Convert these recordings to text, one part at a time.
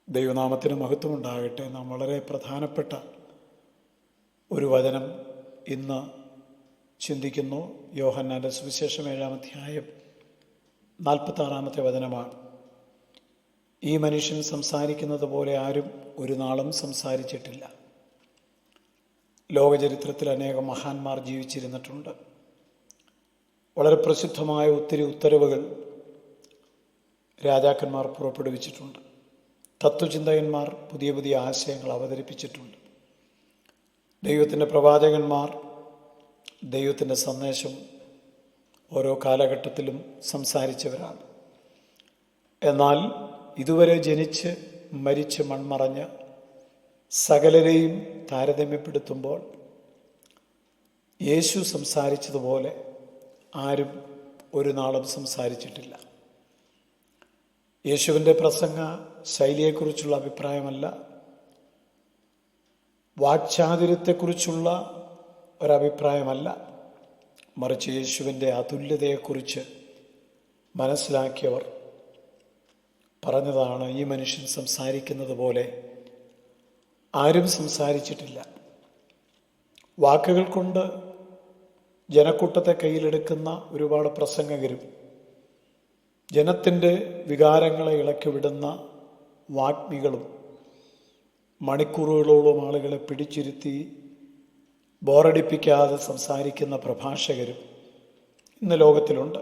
ദൈവനാമത്തിന് മഹത്വമുണ്ടാകട്ടെ. നാം വളരെ പ്രധാനപ്പെട്ട ഒരു വചനം ഇന്ന് ചിന്തിക്കുന്നു. യോഹന്നാൻ്റെ സുവിശേഷം 7-ാം അധ്യായം 46-ാമത്തെ വചനമാണ്. ഈ മനുഷ്യൻ സംസാരിക്കുന്നത് പോലെ ആരും ഒരു നാളും സംസാരിച്ചിട്ടില്ല. ലോകചരിത്രത്തിൽ അനേകം മഹാന്മാർ ജീവിച്ചിരുന്നിട്ടുണ്ട്. വളരെ പ്രസിദ്ധമായ ഒത്തിരി ഉത്തരവുകൾ രാജാക്കന്മാർ പുറപ്പെടുവിച്ചിട്ടുണ്ട്. തത്വചിന്തകന്മാർ പുതിയ പുതിയ ആശയങ്ങൾ അവതരിപ്പിച്ചിട്ടുണ്ട്. ദൈവത്തിൻ്റെ പ്രവാചകന്മാർ ദൈവത്തിൻ്റെ സന്ദേശം ഓരോ കാലഘട്ടത്തിലും സംസാരിച്ചവരാണ്. എന്നാൽ ഇതുവരെ ജനിച്ച് മരിച്ച് മൺമറഞ്ഞ സകലരെയും താരതമ്യപ്പെടുത്തുമ്പോൾ യേശു സംസാരിച്ചതുപോലെ ആരും ഒരു നാളും സംസാരിച്ചിട്ടില്ല. യേശുവിൻ്റെ പ്രസംഗ ശൈലിയെക്കുറിച്ചുള്ള അഭിപ്രായമല്ല, വാക്ചാതുര്യത്തെക്കുറിച്ചുള്ള ഒരഭിപ്രായമല്ല, മറിച്ച് യേശുവിൻ്റെ അതുല്യതയെക്കുറിച്ച് മനസ്സിലാക്കിയവർ പറഞ്ഞതാണ്, ഈ മനുഷ്യൻ സംസാരിക്കുന്നത് പോലെ ആരും സംസാരിച്ചിട്ടില്ല. വാക്കുകൾ കൊണ്ട് ജനക്കൂട്ടത്തെ കയ്യിലെടുക്കുന്ന ഒരുപാട് പ്രസംഗകരും ജനത്തിൻ്റെ വികാരങ്ങളെ ഇളക്കിവിടുന്ന വാഗ്മികളും മണിക്കൂറുകളോളം ആളുകളെ പിടിച്ചിരുത്തി ബോറടിപ്പിക്കാതെ സംസാരിക്കുന്ന പ്രഭാഷകരും ഇന്ന് ലോകത്തിലുണ്ട്.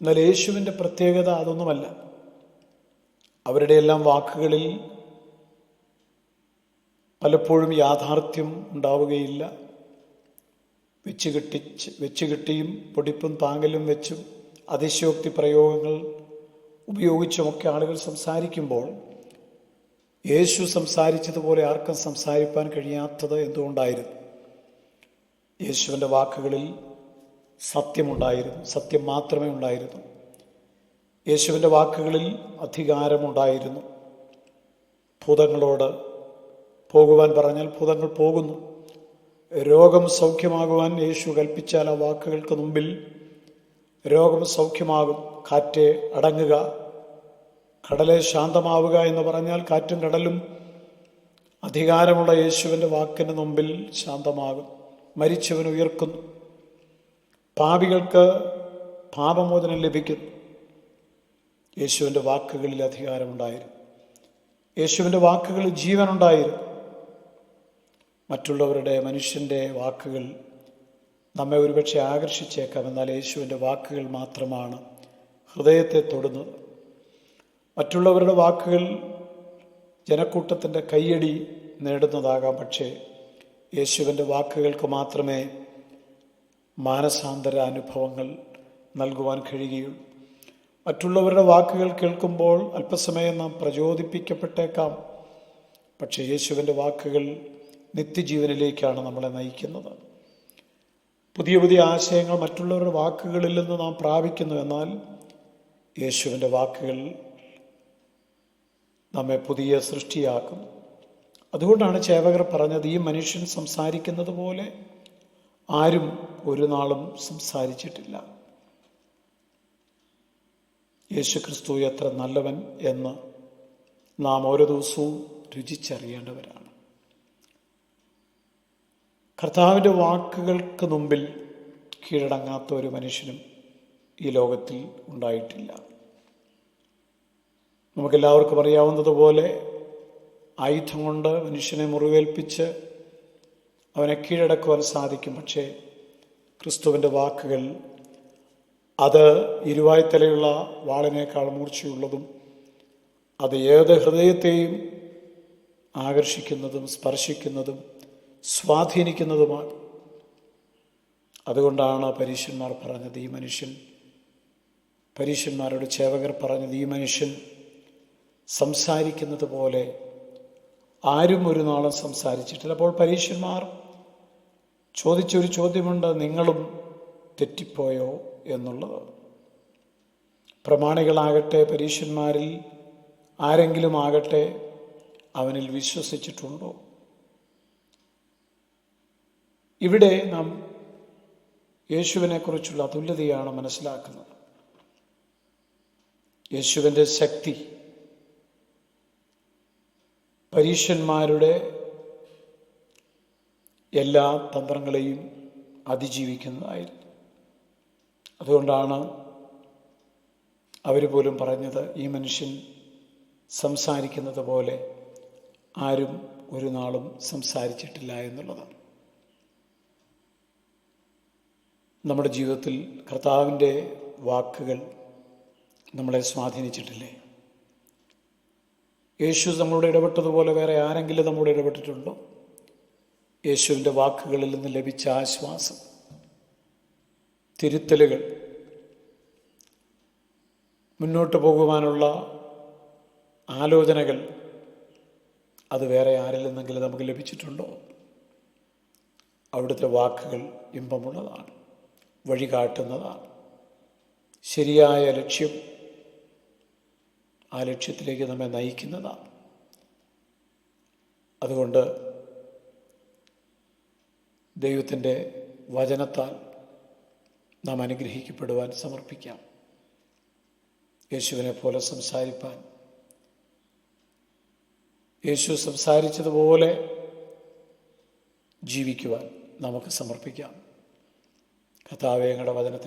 എന്നാൽ യേശുവിൻ്റെ പ്രത്യേകത അതൊന്നുമല്ല. അവരുടെ എല്ലാം വാക്കുകളിൽ പലപ്പോഴും യാഥാർത്ഥ്യം ഉണ്ടാവുകയില്ല. വെച്ചുകിട്ടിയും പൊടിപ്പും താങ്ങലും വെച്ചും അതിശയോക്തി പ്രയോഗങ്ങൾ ഉപയോഗിച്ചുമൊക്കെ ആളുകൾ സംസാരിക്കുമ്പോൾ യേശു സംസാരിച്ചതുപോലെ ആർക്കും സംസാരിപ്പാൻ കഴിയാത്തത് എന്തുകൊണ്ടായിരുന്നു? യേശുവിൻ്റെ വാക്കുകളിൽ സത്യമുണ്ടായിരുന്നു, സത്യം മാത്രമേ ഉണ്ടായിരുന്നു. യേശുവിൻ്റെ വാക്കുകളിൽ അധികാരമുണ്ടായിരുന്നു. ഭൂതങ്ങളോട് പോകുവാൻ പറഞ്ഞാൽ ഭൂതങ്ങൾ പോകുന്നു. രോഗം സൗഖ്യമാകുവാൻ യേശു കൽപ്പിച്ചാൽ ആ വാക്കുകൾക്ക് മുമ്പിൽ രോഗം സൗഖ്യമാകും. കാറ്റേ അടങ്ങുക, കടലെ ശാന്തമാവുക എന്ന് പറഞ്ഞാൽ കാറ്റും കടലും അധികാരമുള്ള യേശുവിൻ്റെ വാക്കിന് മുമ്പിൽ ശാന്തമാകും. മരിച്ചവൻ ഉയർക്കുന്നു, പാപികൾക്ക് പാപമോചനം ലഭിക്കുന്നു. യേശുവിൻ്റെ വാക്കുകളിൽ അധികാരമുണ്ടായിരുന്നു. യേശുവിൻ്റെ വാക്കുകളിൽ ജീവനുണ്ടായിരുന്നു. മറ്റുള്ളവരുടെ മനുഷ്യൻ്റെ വാക്കുകൾ നമ്മെ ഒരുപക്ഷെ ആകർഷിച്ചേക്കാം. എന്നാൽ യേശുവിൻ്റെ വാക്കുകൾ മാത്രമാണ് ഹൃദയത്തെ തൊടുന്നത്. മറ്റുള്ളവരുടെ വാക്കുകൾ ജനക്കൂട്ടത്തിൻ്റെ കയ്യടി നേടുന്നതാകാം. പക്ഷേ യേശുവിൻ്റെ വാക്കുകൾക്ക് മാത്രമേ മാനസാന്തര അനുഭവങ്ങൾ നൽകുവാൻ കഴിയുകയുള്ളൂ. മറ്റുള്ളവരുടെ വാക്കുകൾ കേൾക്കുമ്പോൾ അല്പസമയം നാം പ്രചോദിപ്പിക്കപ്പെട്ടേക്കാം. പക്ഷേ യേശുവിൻ്റെ വാക്കുകൾ നിത്യജീവനിലേക്കാണ് നമ്മളെ നയിക്കുന്നത്. പുതിയ പുതിയ ആശയങ്ങൾ മറ്റുള്ളവരുടെ വാക്കുകളിൽ നിന്ന് നാം പ്രാപിക്കുന്നു. എന്നാൽ യേശുവിൻ്റെ വാക്കുകൾ നമ്മെ പുതിയ സൃഷ്ടിയാക്കുന്നു. അതുകൊണ്ടാണ് ചേവകർ പറഞ്ഞത്, ഈ മനുഷ്യൻ സംസാരിക്കുന്നത് പോലെ ആരും ഒരു നാളും സംസാരിച്ചിട്ടില്ല. യേശുക്രിസ്തു എത്ര നല്ലവൻ എന്ന് നാം ഓരോ ദിവസവും രുചിച്ചറിയേണ്ടവരാണ്. കർത്താവിൻ്റെ വാക്കുകൾക്ക് മുമ്പിൽ കീഴടങ്ങാത്ത ഒരു മനുഷ്യനും ഈ ലോകത്തിൽ ഉണ്ടായിട്ടില്ല. നമുക്കെല്ലാവർക്കും അറിയാവുന്നതുപോലെ ആയുധം കൊണ്ട് മനുഷ്യനെ മുറിവേൽപ്പിച്ച് അവനെ കീഴടക്കുവാൻ സാധിക്കും. പക്ഷേ ക്രിസ്തുവിൻ്റെ വാക്കുകൾ അത് ഇരുവായ്ത്തലയുള്ള വാളിനേക്കാൾ മൂർച്ചയുള്ളതും അത് ഏത് ഹൃദയത്തെയും ആകർഷിക്കുന്നതും സ്പർശിക്കുന്നതും സ്വാധീനിക്കുന്നതുമാണ്. അതുകൊണ്ടാണ് പരീശന്മാർ പറഞ്ഞത്, ഈ മനുഷ്യൻ, പരീശന്മാരോട് ചേവകർ പറഞ്ഞത്, ഈ മനുഷ്യൻ സംസാരിക്കുന്നത് പോലെ ആരും ഒരു നാളും സംസാരിച്ചിട്ടില്ല. അപ്പോൾ പരീശന്മാർ ചോദിച്ചൊരു ചോദ്യമുണ്ട്, നിങ്ങളും തെറ്റിപ്പോയോ എന്നുള്ളത്. പ്രമാണികളാകട്ടെ, പരീശന്മാരിൽ ആരെങ്കിലും ആകട്ടെ, അവനിൽ വിശ്വസിച്ചിട്ടുണ്ടോ? ഇവിടെ നാം യേശുവിനെക്കുറിച്ചുള്ള അതുല്യതയാണ് മനസ്സിലാക്കുന്നത്. യേശുവിൻ്റെ ശക്തി പരീശന്മാരുടെ എല്ലാ തന്ത്രങ്ങളെയും അതിജീവിക്കുന്നതായിരുന്നു. അതുകൊണ്ടാണ് അവർ പോലും പറഞ്ഞത്, ഈ മനുഷ്യൻ സംസാരിക്കുന്നത് പോലെ ആരും ഒരു നാളും സംസാരിച്ചിട്ടില്ല എന്നുള്ളതാണ്. നമ്മുടെ ജീവിതത്തിൽ കർത്താവിൻ്റെ വാക്കുകൾ നമ്മളെ സ്വാധീനിച്ചിട്ടില്ലേ? യേശു നമ്മളോട് ഇടപെട്ടതുപോലെ വേറെ ആരെങ്കിലും നമ്മളോട് ഇടപെട്ടിട്ടുണ്ടോ? യേശുവിൻ്റെ വാക്കുകളിൽ നിന്ന് ലഭിച്ച ആശ്വാസം, തിരുത്തലുകൾ, മുന്നോട്ട് പോകുവാനുള്ള ആലോചനകൾ, അത് വേറെ ആരിൽ നിന്നെങ്കിലും നമുക്ക് ലഭിച്ചിട്ടുണ്ടോ? അവിടുത്തെ വാക്കുകൾ ഇമ്പമുള്ളതാണ്, വഴികാട്ടുന്നതാണ്, ശരിയായ ലക്ഷ്യം, ആ ലക്ഷ്യത്തിലേക്ക് നമ്മെ നയിക്കുന്നതാണ്. അതുകൊണ്ട് ദൈവത്തിൻ്റെ വചനത്താൽ നാം അനുഗ്രഹിക്കപ്പെടുവാൻ സമർപ്പിക്കാം. യേശുവിനെ പോലെ സംസാരിപ്പാൻ, യേശു സംസാരിച്ചതുപോലെ ജീവിക്കുവാൻ നമുക്ക് സമർപ്പിക്കാം. കർത്താവേ, ഞങ്ങളുടെ വചനത്തെ